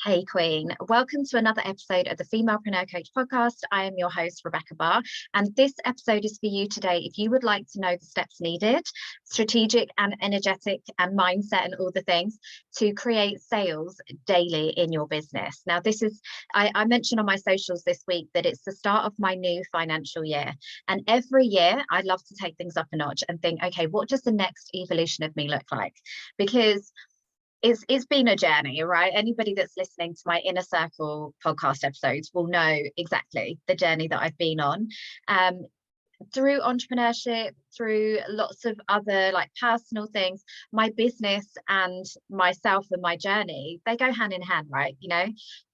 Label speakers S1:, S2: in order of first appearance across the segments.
S1: Hey Queen, welcome to another episode of the Femalepreneur Coach podcast. I am your host, Rebecca Barr, and this episode is for you today. If you would like to know the steps needed, strategic and energetic and mindset and all the things to create sales daily in your business. Now, this is, I mentioned on my socials this week that it's the start of my new financial year. And every year I love to take things up a notch and think, okay, what does the next evolution of me look like? Because it's been a journey, right? Anybody that's listening to my Inner Circle podcast episodes will know exactly the journey that I've been on. Through entrepreneurship, through lots of other like personal things, my business and myself and my journey, they go hand in hand, right? You know,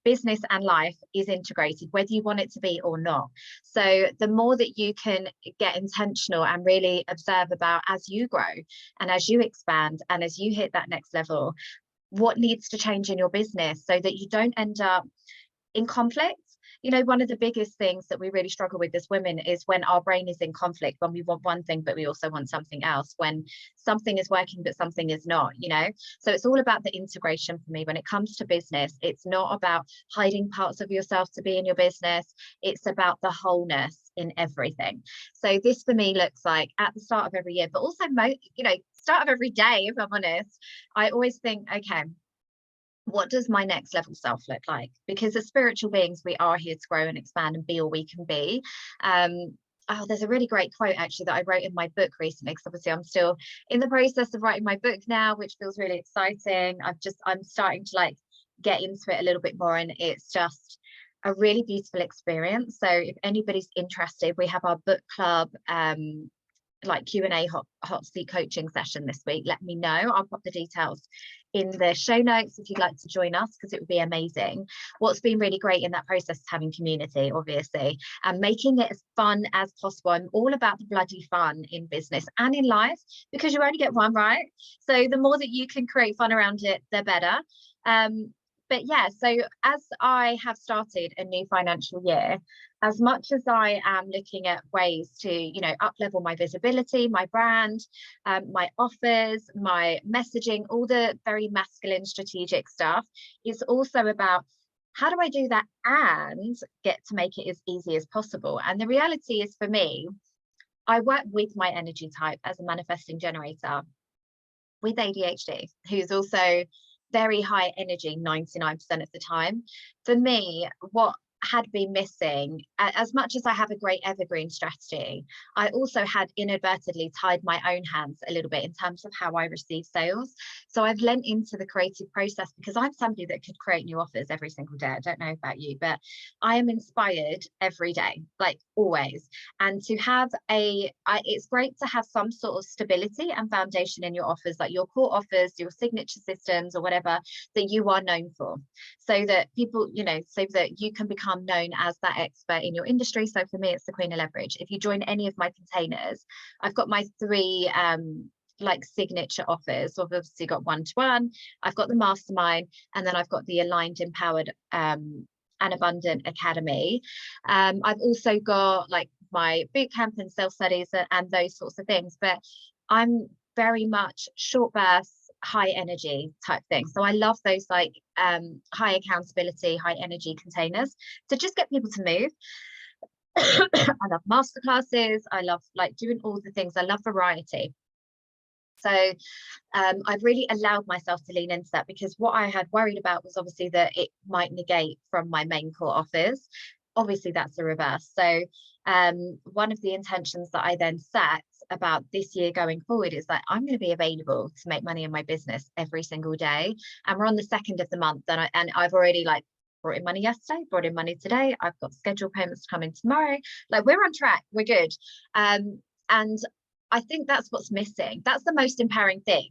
S1: business and life is integrated, whether you want it to be or not. So the more that you can get intentional and really observe about as you grow and as you expand and as you hit that next level, what needs to change in your business so that you don't end up in conflict. You know, one of the biggest things that we really struggle with as women is when our brain is in conflict, when we want one thing, but we also want something else, when something is working, but something is not, you know? So it's all about the integration for me. When it comes to business, it's not about hiding parts of yourself to be in your business. It's about the wholeness in everything. So this for me looks like at the start of every year, but also, start of every day, if I'm honest, I always think, okay, what does my next level self look like? Because as spiritual beings, we are here to grow and expand and be all we can be. There's a really great quote actually that I wrote in my book recently, because obviously I'm still in the process of writing my book now, which feels really exciting. I'm starting to like get into it a little bit more, and it's just a really beautiful experience. So if anybody's interested, we have our book club like Q&A hot seat coaching session this week. Let me know. I'll pop the details in the show notes if you'd like to join us, because it would be amazing. What's been really great in that process is having community, obviously, and making it as fun as possible. I'm all about the bloody fun in business and in life, because you only get one, right? So the more that you can create fun around it, the better. But yeah, so as I have started a new financial year, as much as I am looking at ways to, you know, up level my visibility, my brand, my offers, my messaging, all the very masculine strategic stuff, it's also about how do I do that and get to make it as easy as possible. And the reality is, for me, I work with my energy type as a manifesting generator with ADHD, who's also very high energy 99% of the time. For me, what had been missing, as much as I have a great evergreen strategy, I also had inadvertently tied my own hands a little bit in terms of how I receive sales. So I've lent into the creative process, because I'm somebody that could create new offers every single day. I don't know about you, but I am inspired every day, like always. And to have it's great to have some sort of stability and foundation in your offers, like your core offers, your signature systems or whatever that you are known for, so that people, you know, so that you can become known as that expert in your industry. So for me, it's the Queen of Leverage. If you join any of my containers, I've got my three like signature offers. So I've obviously got one-to-one, I've got the mastermind, and then I've got the aligned, empowered and abundant academy. I've also got like my boot camp and self-studies and those sorts of things, but I'm very much short bursts, high energy type thing. So I love those like high accountability, high energy containers to just get people to move. I love masterclasses. I love like doing all the things. I love variety. So I've really allowed myself to lean into that, because what I had worried about was obviously that it might negate from my main core offers. Obviously that's the reverse. So one of the intentions that I then set about this year going forward is that I'm going to be available to make money in my business every single day. And we're on the 2nd of the month, and I've already like brought in money yesterday, brought in money today. I've got scheduled payments to come in tomorrow. Like, we're on track, we're good. And I think that's what's missing. That's the most empowering thing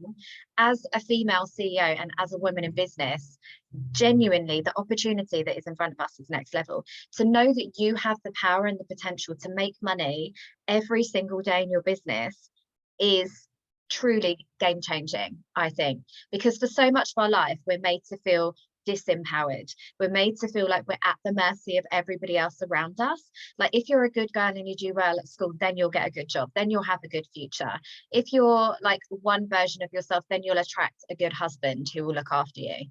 S1: as a female CEO and as a woman in business. Genuinely, the opportunity that is in front of us is next level. To know that you have the power and the potential to make money every single day in your business is truly game changing, I think, because for so much of our life, we're made to feel disempowered. We're made to feel like we're at the mercy of everybody else around us. Like if you're a good girl and you do well at school, then you'll get a good job, then you'll have a good future. If you're like one version of yourself, then you'll attract a good husband who will look after you.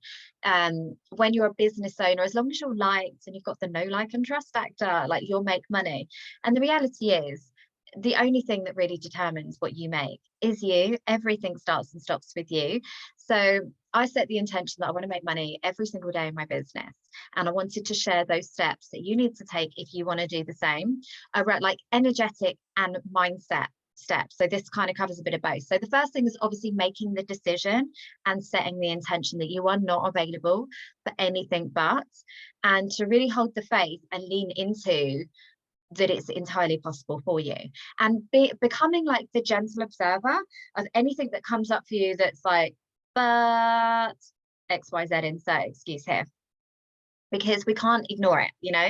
S1: When you're a business owner, as long as you're liked and you've got the know, like, and trust factor, like, you'll make money. And the reality is, the only thing that really determines what you make is you. Everything starts and stops with you. So I set the intention that I want to make money every single day in my business, and I wanted to share those steps that you need to take if you want to do the same. I wrote like energetic and mindset steps. So this kind of covers a bit of both. So the first thing is obviously making the decision and setting the intention that you are not available for anything but, and to really hold the faith and lean into that it's entirely possible for you, and becoming like the gentle observer of anything that comes up for you that's like, but XYZ, insert excuse here, because we can't ignore it. You know,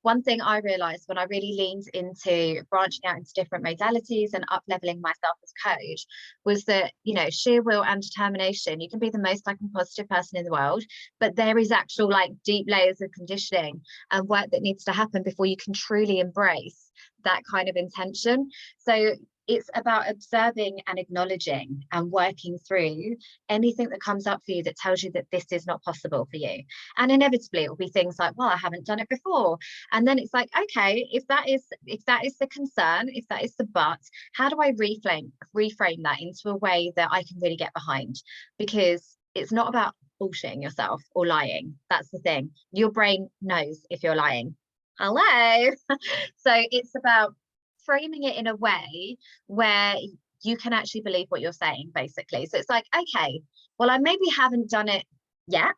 S1: one thing I realized when I really leaned into branching out into different modalities and up leveling myself as coach was that, you know, sheer will and determination, you can be the most like positive person in the world, but there is actual like deep layers of conditioning and work that needs to happen before you can truly embrace that kind of intention. So it's about observing and acknowledging and working through anything that comes up for you that tells you that this is not possible for you. And inevitably it will be things like, well, I haven't done it before. And then it's like, okay, if that is the concern, if that is the but, how do I reframe that into a way that I can really get behind? Because it's not about bullshitting yourself or lying. That's the thing. Your brain knows if you're lying. Hello. So it's about framing it in a way where you can actually believe what you're saying, basically. So it's like, okay, well, I maybe haven't done it yet.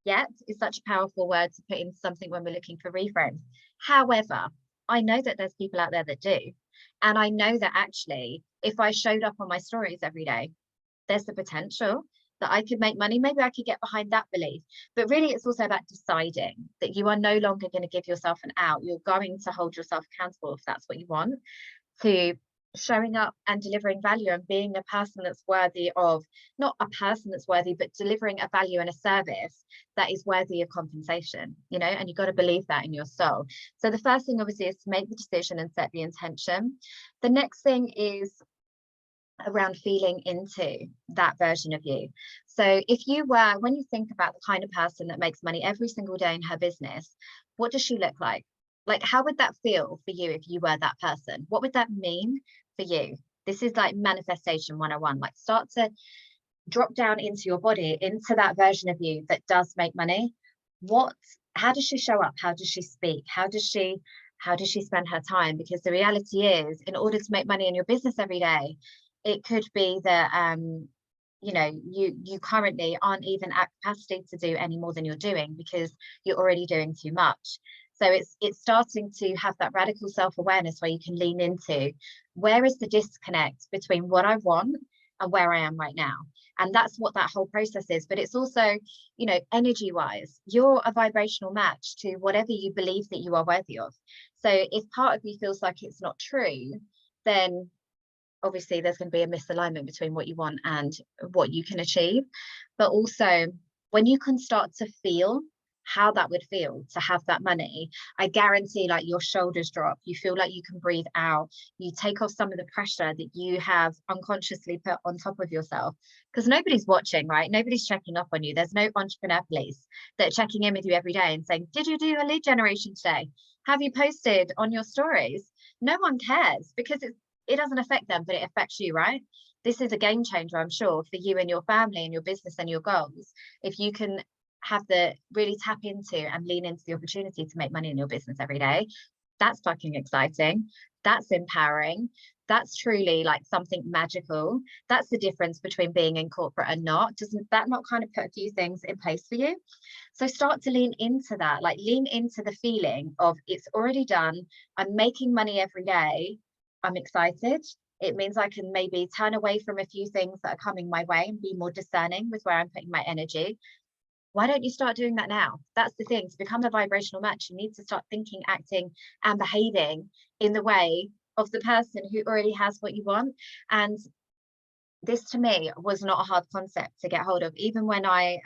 S1: Yet is such a powerful word to put in something when we're looking for reframe. However, I know that there's people out there that do. And I know that actually, if I showed up on my stories every day, there's the potential that I could make money. Maybe I could get behind that belief. But really, it's also about deciding that you are no longer going to give yourself an out. You're going to hold yourself accountable, if that's what you want, to showing up and delivering value and being a person that's worthy of, not a person that's worthy, but delivering a value and a service that is worthy of compensation, you know, and you've got to believe that in your soul. So the first thing obviously is to make the decision and set the intention. The next thing is around feeling into that version of you. So if you were, when you think about the kind of person that makes money every single day in her business, what does she look like? Like, how would that feel for you if you were that person? What would that mean for you? This is like manifestation 101. Like, start to drop down into your body, into that version of you that does make money. How does she show up? How does she speak? How does she spend her time? Because the reality is, in order to make money in your business every day, it could be that you know, you currently aren't even at capacity to do any more than you're doing because you're already doing too much. So it's starting to have that radical self-awareness where you can lean into, where is the disconnect between what I want and where I am right now? And that's what that whole process is. But it's also, you know, energy wise, you're a vibrational match to whatever you believe that you are worthy of. So if part of you feels like it's not true, then obviously there's going to be a misalignment between what you want and what you can achieve. But also, when you can start to feel how that would feel to have that money, I guarantee like your shoulders drop, you feel like you can breathe out, you take off some of the pressure that you have unconsciously put on top of yourself, because nobody's watching, right? Nobody's checking up on you. There's no entrepreneur police that are checking in with you every day and saying, did you do a lead generation today? Have you posted on your stories? No one cares, because it doesn't affect them, but it affects you, right? This is a game changer, I'm sure, for you and your family and your business and your goals. If you can have the really tap into and lean into the opportunity to make money in your business every day, that's fucking exciting. That's empowering. That's truly like something magical. That's the difference between being in corporate and not. Doesn't that not kind of put a few things in place for you? So start to lean into that, like lean into the feeling of, it's already done. I'm making money every day. I'm excited. It means I can maybe turn away from a few things that are coming my way and be more discerning with where I'm putting my energy. Why don't you start doing that now? That's the thing. To become a vibrational match, you need to start thinking, acting, and behaving in the way of the person who already has what you want. And this to me was not a hard concept to get hold of. Even when I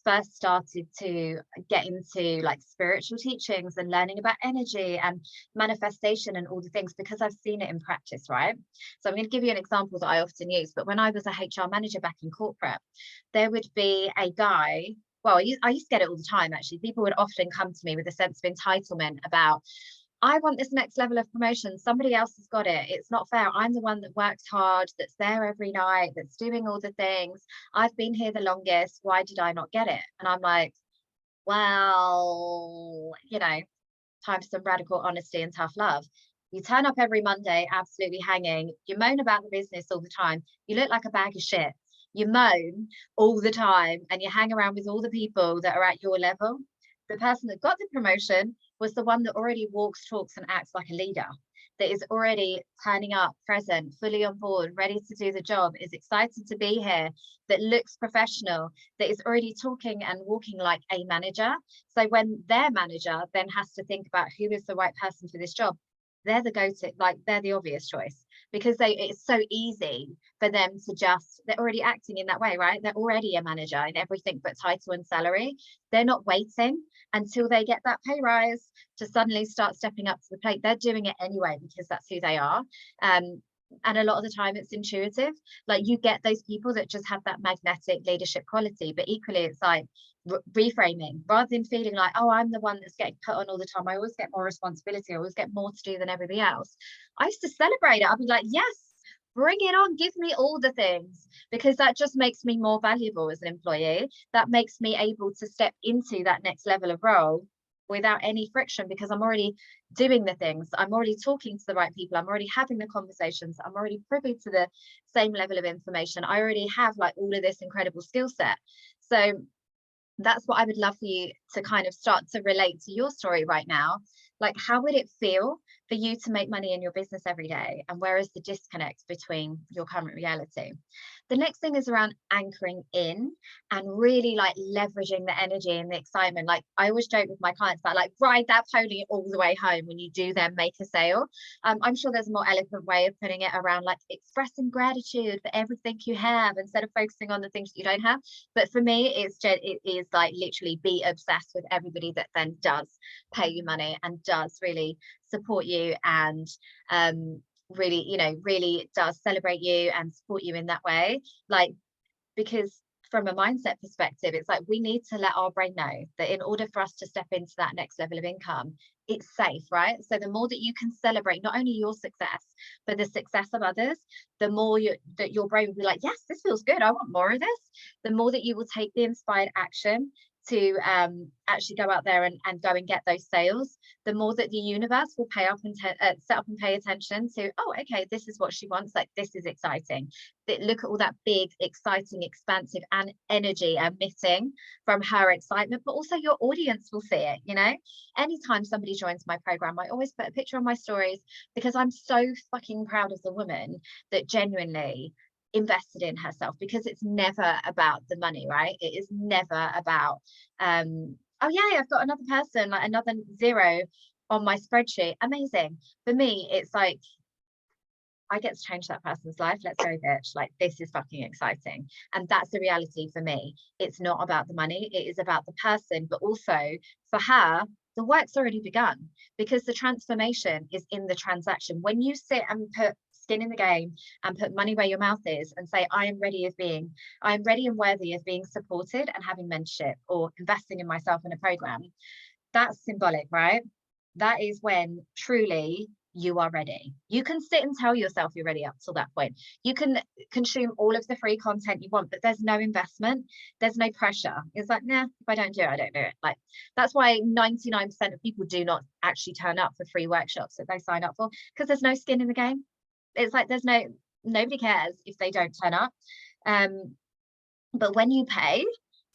S1: first started to get into like spiritual teachings and learning about energy and manifestation and all the things, because I've seen it in practice, right? So I'm going to give you an example that I often use. But when I was a HR manager back in corporate, there would be a guy. Well, I used to get it all the time, actually. People would often come to me with a sense of entitlement about, I want this next level of promotion. Somebody else has got it. It's not fair. I'm the one that works hard, that's there every night, that's doing all the things. I've been here the longest. Why did I not get it? And I'm like, well, time for some radical honesty and tough love. You turn up every Monday, absolutely hanging. You moan about the business all the time. You look like a bag of shit. You moan all the time and you hang around with all the people that are at your level. The person that got the promotion was the one that already walks, talks, and acts like a leader, that is already turning up, present, fully on board, ready to do the job, is excited to be here, that looks professional, that is already talking and walking like a manager. So when their manager then has to think about who is the right person for this job, they're the go-to, like they're the obvious choice, because it's so easy for them to they're already acting in that way, right? They're already a manager in everything but title and salary. They're not waiting until they get that pay rise to suddenly start stepping up to the plate. They're doing it anyway because that's who they are. And a lot of the time it's intuitive. Like, you get those people that just have that magnetic leadership quality, but equally it's like reframing, rather than feeling like, oh, I'm the one that's getting put on all the time. I always get more responsibility. I always get more to do than everybody else. I used to celebrate it. I'd be like, yes, bring it on, give me all the things, because that just makes me more valuable as an employee. That makes me able to step into that next level of role without any friction, because I'm already doing the things. I'm already talking to the right people. I'm already having the conversations. I'm already privy to the same level of information. I already have like all of this incredible skill set. So that's what I would love for you to kind of start to relate to your story right now. Like, how would it feel for you to make money in your business every day? And where is the disconnect between your current reality? The next thing is around anchoring in and really like leveraging the energy and the excitement. Like, I always joke with my clients that like, ride that pony all the way home when you do then make a sale. I'm sure there's a more eloquent way of putting it around like expressing gratitude for everything you have instead of focusing on the things that you don't have. But for me, it is like literally be obsessed with everybody that then does pay you money and does really support you and really does celebrate you and support you in that way. Like, because from a mindset perspective, it's like we need to let our brain know that in order for us to step into that next level of income, it's safe, right? So the more that you can celebrate not only your success, but the success of others, the more that your brain will be like, yes, this feels good, I want more of this. The more that you will take the inspired action to actually go out there and go and get those sales, the more that the universe will pay up and set up and pay attention to, oh, okay, this is what she wants, like this is exciting. Look at all that big, exciting, expansive and energy emitting from her excitement, but also your audience will see it. Anytime somebody joins my program, I always put a picture on my stories, because I'm so fucking proud of the woman that genuinely invested in herself, because it's never about the money, right? It is never about oh yeah, I've got another person, like another zero on my spreadsheet, amazing. For me, it's like, I get to change that person's life. Let's go, bitch. Like, this is fucking exciting. And that's the reality for me. It's not about the money. It is about the person, but also for her, the work's already begun, because the transformation is in the transaction. When you sit and put skin in the game and put money where your mouth is and say, I am ready and worthy of being supported and having mentorship or investing in myself in a program, that's symbolic, right? That is when truly you are ready. You can sit and tell yourself you're ready up till that point. You can consume all of the free content you want, but there's no investment, there's no pressure. It's like, nah, if I don't do it, I don't do it. Like, that's why 99% of people do not actually turn up for free workshops that they sign up for, because there's no skin in the game. It's like nobody cares if they don't turn up. But when you pay,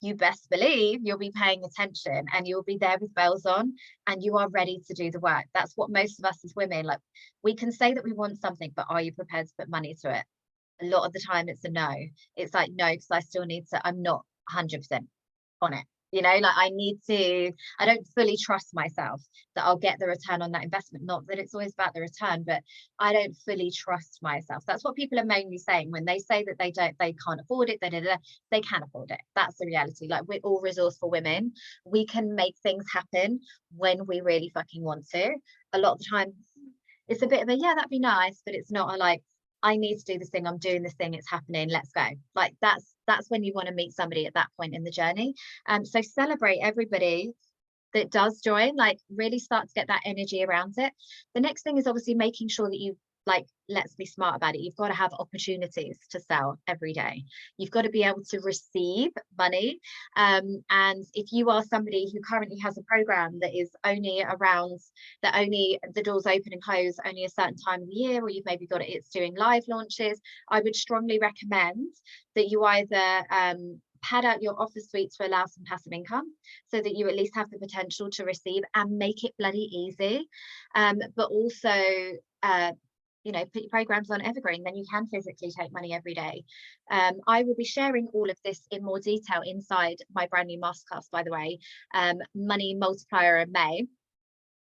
S1: you best believe you'll be paying attention and you'll be there with bells on and you are ready to do the work. That's what most of us as women, like, we can say that we want something, but are you prepared to put money to it? A lot of the time it's a no. It's like, no, because I still need to, I'm not 100% on it. You know, like I don't fully trust myself that I'll get the return on that investment. Not that it's always about the return, but I don't fully trust myself. That's what people are mainly saying when they say that they can't afford it, they can afford it. That's the reality. Like, we're all resourceful women. We can make things happen when we really fucking want to. A lot of the time it's a bit of a, yeah, that'd be nice, but it's not a like, I need to do this thing, I'm doing this thing, it's happening, let's go. Like, that's when you want to meet somebody at that point in the journey. So celebrate everybody that does join, like really start to get that energy around it. The next thing is obviously making sure that you, like, let's be smart about it. You've got to have opportunities to sell every day. You've got to be able to receive money. And if you are somebody who currently has a program that is only around, that only the doors open and close only a certain time of the year, or you've maybe got it's doing live launches, I would strongly recommend that you either pad out your offer suite to allow some passive income so that you at least have the potential to receive, and make it bloody easy. But also, you know, put your programs on evergreen, then you can physically take money every day. I will be sharing all of this in more detail inside my brand new masterclass, by the way, Money Multiplier in May.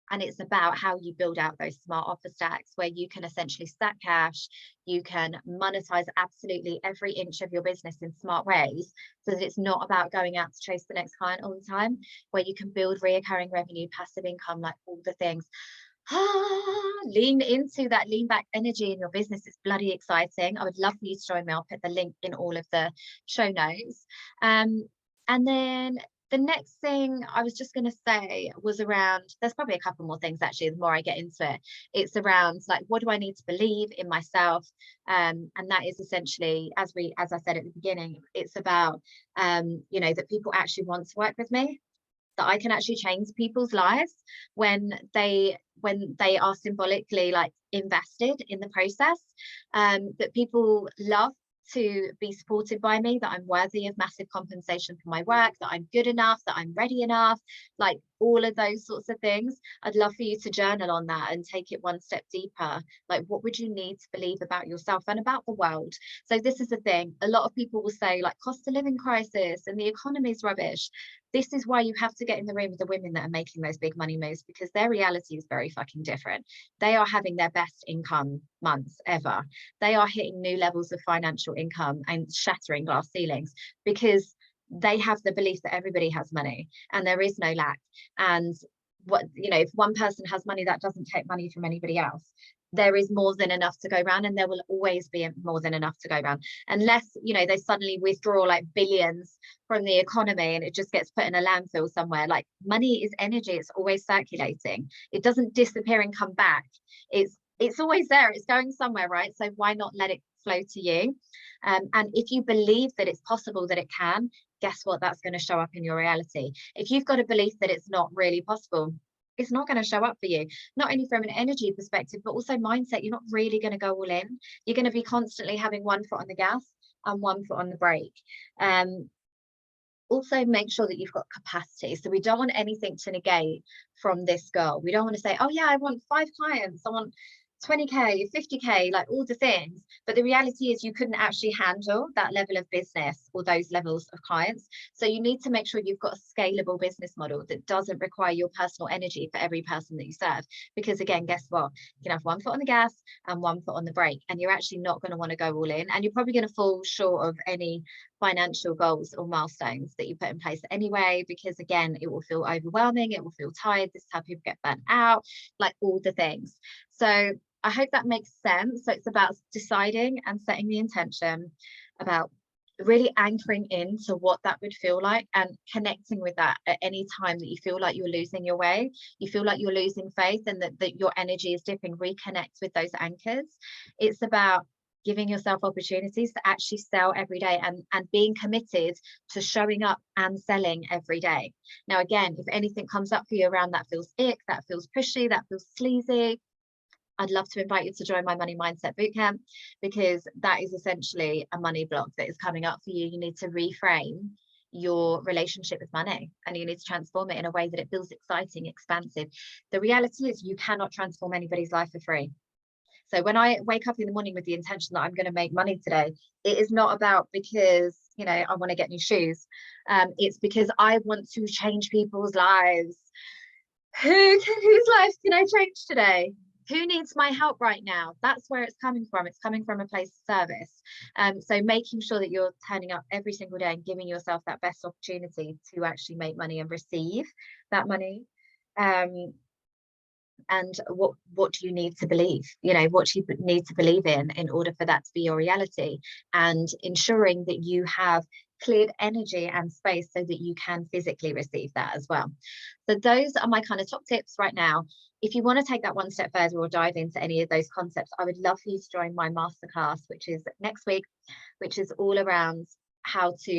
S1: And it's about how you build out those smart offer stacks where you can essentially stack cash, you can monetize absolutely every inch of your business in smart ways, so that it's not about going out to chase the next client all the time, where you can build reoccurring revenue, passive income, like all the things. Lean into that lean back energy in your business. It's bloody exciting. I would love for you to join me. I'll put the link in all of the show notes. And then the next thing I was just going to say was around, there's probably a couple more things actually, the more I get into it. It's around, like, what do I need to believe in myself? And that is essentially, as I said at the beginning, it's about, you know, that people actually want to work with me, that I can actually change people's lives when they are symbolically, like, invested in the process, that people love to be supported by me, that I'm worthy of massive compensation for my work, that I'm good enough, that I'm ready enough, like all of those sorts of things. I'd love for you to journal on that and take it one step deeper. Like, what would you need to believe about yourself and about the world? So this is the thing, a lot of people will say, like, cost of living crisis and the economy is rubbish. This is why you have to get in the room with the women that are making those big money moves, because their reality is very fucking different. They are having their best income months ever. They are hitting new levels of financial income and shattering glass ceilings, because they have the belief that everybody has money and there is no lack. And what, you know, if one person has money, that doesn't take money from anybody else. There is more than enough to go around, and there will always be more than enough to go around, unless, you know, they suddenly withdraw like billions from the economy and it just gets put in a landfill somewhere. Like, money is energy, it's always circulating, it doesn't disappear and come back. It's always there, it's going somewhere, right? So why not let it flow to you? And if you believe that it's possible, that it can, guess what, that's going to show up in your reality. If you've got a belief that it's not really possible, it's not going to show up for you, not only from an energy perspective, but also mindset. You're not really going to go all in. You're going to be constantly having one foot on the gas and one foot on the brake. Also make sure that you've got capacity. So we don't want anything to negate from this goal. We don't want to say, oh yeah, I want 5 clients, I want 20k, 50k, like all the things. But the reality is you couldn't actually handle that level of business or those levels of clients. So you need to make sure you've got a scalable business model that doesn't require your personal energy for every person that you serve. Because again, guess what? You can have one foot on the gas and one foot on the brake, and you're actually not going to want to go all in. And you're probably going to fall short of any financial goals or milestones that you put in place anyway, because again, it will feel overwhelming, it will feel tired. This is how people get burnt out, like all the things. So I hope that makes sense. So it's about deciding and setting the intention, about really anchoring into what that would feel like, and connecting with that at any time that you feel like you're losing your way, you feel like you're losing faith, and that your energy is dipping. Reconnect with those anchors. It's about giving yourself opportunities to actually sell every day, and being committed to showing up and selling every day. Now, again, if anything comes up for you around that feels ick, that feels pushy, that feels sleazy, I'd love to invite you to join my Money Mindset Bootcamp, because that is essentially a money block that is coming up for you. You need to reframe your relationship with money, and you need to transform it in a way that it feels exciting, expansive. The reality is you cannot transform anybody's life for free. So when I wake up in the morning with the intention that I'm going to make money today, it is not about because, you know, I want to get new shoes. It's because I want to change people's lives. Whose lives can I change today? Who needs my help right now? That's where it's coming from. It's coming from a place of service. So making sure that you're turning up every single day and giving yourself that best opportunity to actually make money and receive that money. And what do you need to believe? You know, what do you need to believe in order for that to be your reality? And ensuring that you have cleared energy and space so that you can physically receive that as well. So those are my kind of top tips right now. If you want to take that one step further or dive into any of those concepts, I would love for you to join my masterclass, which is next week, which is all around how to,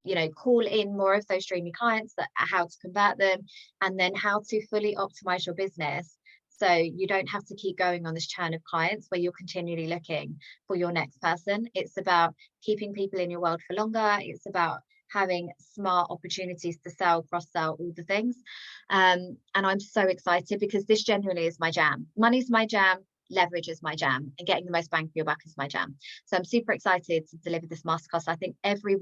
S1: you know, call in more of those dreamy clients, how to convert them, and then how to fully optimize your business so you don't have to keep going on this churn of clients where you're continually looking for your next person. It's about keeping people in your world for longer. It's about having smart opportunities to sell, cross-sell, all the things. And I'm so excited because this genuinely is my jam. Money's my jam. Leverage is my jam, and getting the most bang for your buck is my jam. So I'm super excited to deliver this masterclass. I think every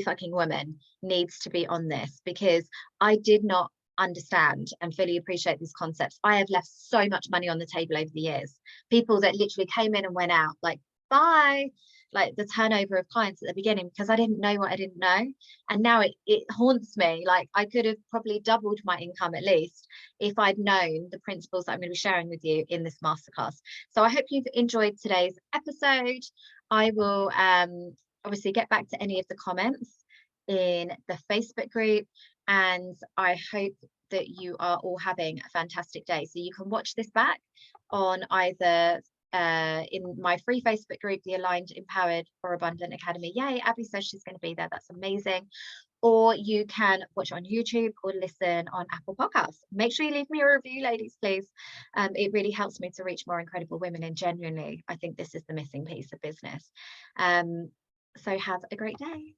S1: fucking woman needs to be on this, because I did not understand and fully appreciate these concepts. I have left so much money on the table over the years. People that literally came in and went out like, bye, like the turnover of clients at the beginning, because I didn't know what I didn't know. And now it haunts me. Like I could have probably doubled my income at least if I'd known the principles that I'm going to be sharing with you in this masterclass. So I hope you've enjoyed today's episode. I will obviously get back to any of the comments in the Facebook group, and I hope that you are all having a fantastic day. So you can watch this back on either in my free Facebook group, the Aligned Empowered for Abundant Academy. Yay, Abby says she's going to be there. That's amazing. Or you can watch on YouTube or listen on Apple Podcasts. Make sure you leave me a review, ladies, please. It really helps me to reach more incredible women, and genuinely, I think this is the missing piece of business. So have a great day.